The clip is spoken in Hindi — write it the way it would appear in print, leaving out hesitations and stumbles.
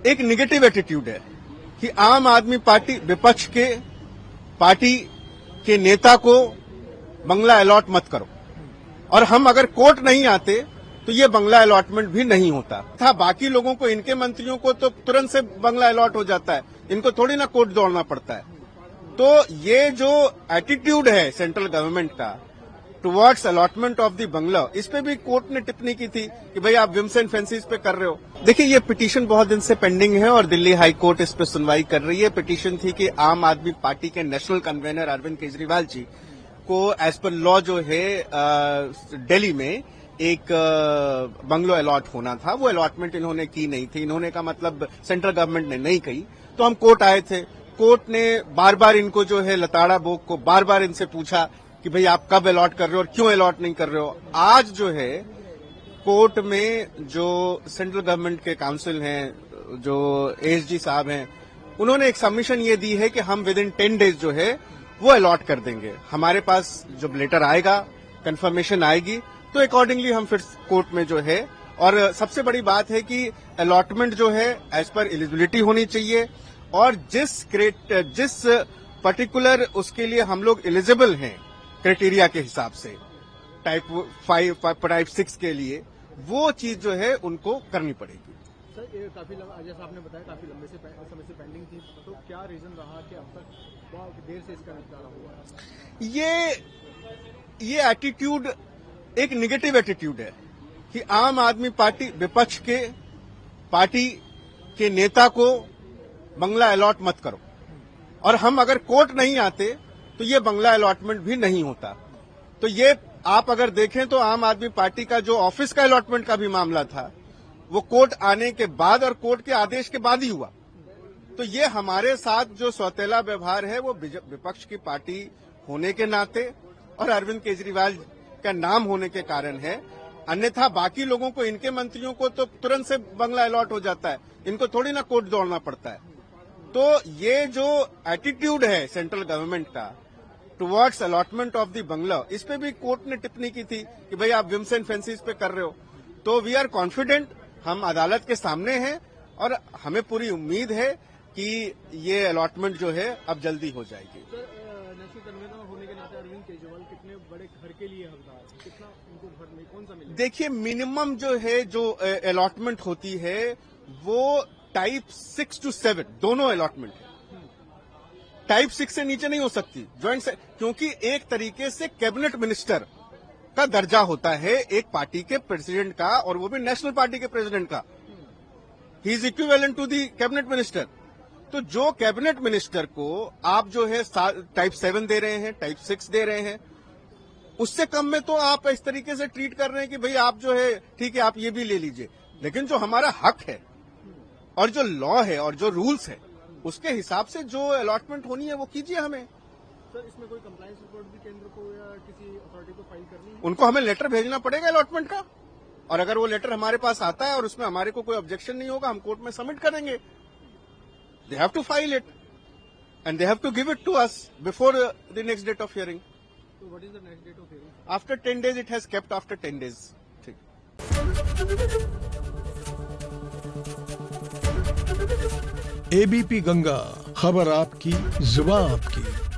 एक निगेटिव एटीट्यूड है कि आम आदमी पार्टी विपक्ष के पार्टी के नेता को बंगला अलॉट मत करो, और हम अगर कोर्ट नहीं आते तो ये बंगला अलॉटमेंट भी नहीं होता था। बाकी लोगों को, इनके मंत्रियों को तो तुरंत से बंगला अलॉट हो जाता है, इनको थोड़ी ना कोर्ट दौड़ना पड़ता है। तो ये जो एटीट्यूड है सेंट्रल गवर्नमेंट का टुवर्ड्स अलॉटमेंट ऑफ द बंगला, इस पे भी कोर्ट ने टिप्पणी की थी कि भाई आप विम्स एंड फैंसीज पे कर रहे हो। देखिए, ये पिटीशन बहुत दिन से पेंडिंग है और दिल्ली हाई कोर्ट इस पे सुनवाई कर रही है। पिटीशन थी कि आम आदमी पार्टी के नेशनल कन्वेनर अरविंद केजरीवाल जी को एज पर लॉ जो है दिल्ली में एक बंगलो अलॉट होना था, वो अलॉटमेंट इन्होंने की नहीं थी। इन्होंने का मतलब सेंट्रल गवर्नमेंट ने नहीं कही, तो हम कोर्ट आए थे। कोर्ट ने बार बार इनको जो है लताड़ा बोक को बार बार इनसे पूछा कि भाई आप कब अलॉट कर रहे हो और क्यों अलॉट नहीं कर रहे हो। आज जो है कोर्ट में जो सेंट्रल गवर्नमेंट के काउंसिल हैं, जो एएसजी साहब हैं, उन्होंने एक सबमिशन ये दी है कि हम विद इन 10 डेज जो है वो अलॉट कर देंगे। हमारे पास जब लेटर आएगा, कंफर्मेशन आएगी, तो अकॉर्डिंगली हम फिर कोर्ट में जो है, और सबसे बड़ी बात है कि अलॉटमेंट जो है एज पर एलिजिबिलिटी होनी चाहिए, और जिस पर्टिकुलर उसके लिए हम लोग एलिजिबल हैं क्राइटेरिया के हिसाब से, टाइप 5 टाइप 6 के लिए, वो चीज जो है उनको करनी पड़ेगी। सर, ये काफी जैसा आपने बताया काफी लंबे समय से पेंडिंग थी, तो क्या रीजन रहा कि अब तक बहुत देर से इसका निपटारा हुआ है? ये एटीट्यूड एक निगेटिव एटीट्यूड है कि आम आदमी पार्टी विपक्ष के पार्टी के नेता को बंगला अलॉट मत करो, और हम अगर कोर्ट नहीं आते तो ये बंगला अलॉटमेंट भी नहीं होता। तो ये आप अगर देखें तो आम आदमी पार्टी का जो ऑफिस का अलॉटमेंट का भी मामला था, वो कोर्ट आने के बाद और कोर्ट के आदेश के बाद ही हुआ। तो ये हमारे साथ जो सौतेला व्यवहार है वो विपक्ष की पार्टी होने के नाते और अरविंद केजरीवाल का नाम होने के कारण है। अन्यथा बाकी लोगों को, इनके मंत्रियों को तो तुरंत से बंगला अलॉट हो जाता है, इनको थोड़ी ना कोर्ट दौड़ना पड़ता है। तो ये जो एटीट्यूड है सेंट्रल गवर्नमेंट का टुवर्ड्स अलॉटमेंट ऑफ द बंगला, इस पे भी कोर्ट ने टिप्पणी की थी कि भाई आप विम्स एंड फैंसीज पे कर रहे हो। तो वी आर कॉन्फिडेंट, हम अदालत के सामने हैं और हमें पूरी उम्मीद है कि ये अलॉटमेंट जो है अब जल्दी हो जाएगी। नेशनल कन्वेनर होने के नाते अरविंद केजरीवाल कितने बड़े घर के लिए हकदार, कितना उनको घर में कौन सा मिलेगा? देखिए, मिनिमम जो है जो अलॉटमेंट होती है वो टाइप 6 to 7 दोनों अलॉटमेंट है। टाइप 6 से नीचे नहीं हो सकती ज्वाइंट से, क्योंकि एक तरीके से कैबिनेट मिनिस्टर का दर्जा होता है एक पार्टी के प्रेसिडेंट का, और वो भी नेशनल पार्टी के प्रेसिडेंट का। He is equivalent to the cabinet minister. तो जो कैबिनेट मिनिस्टर को आप जो है टाइप 7 दे रहे हैं, टाइप 6 दे रहे हैं, उससे कम में तो आप इस तरीके से ट्रीट कर रहे हैं कि भाई आप जो है ठीक है, आप ये भी ले लीजिए। लेकिन जो हमारा हक है और जो लॉ है और जो रूल्स है, उसके हिसाब से जो अलॉटमेंट होनी है वो कीजिए हमें। सर, इसमें कोई कंप्लायंस रिपोर्ट भी केंद्र को या किसी अथॉरिटी को फाइल करनी है? उनको हमें लेटर भेजना पड़ेगा अलॉटमेंट का, और अगर वो लेटर हमारे पास आता है और उसमें हमारे को कोई ऑब्जेक्शन नहीं होगा, हम कोर्ट में सबमिट करेंगे। They have to file it and they have to give it to us before the next date of hearing. तो what is the next date of hearing? After 10 days, it has kept after 10 days। ठीक। एबीपी गंगा, खबर आपकी, जुबान आपकी।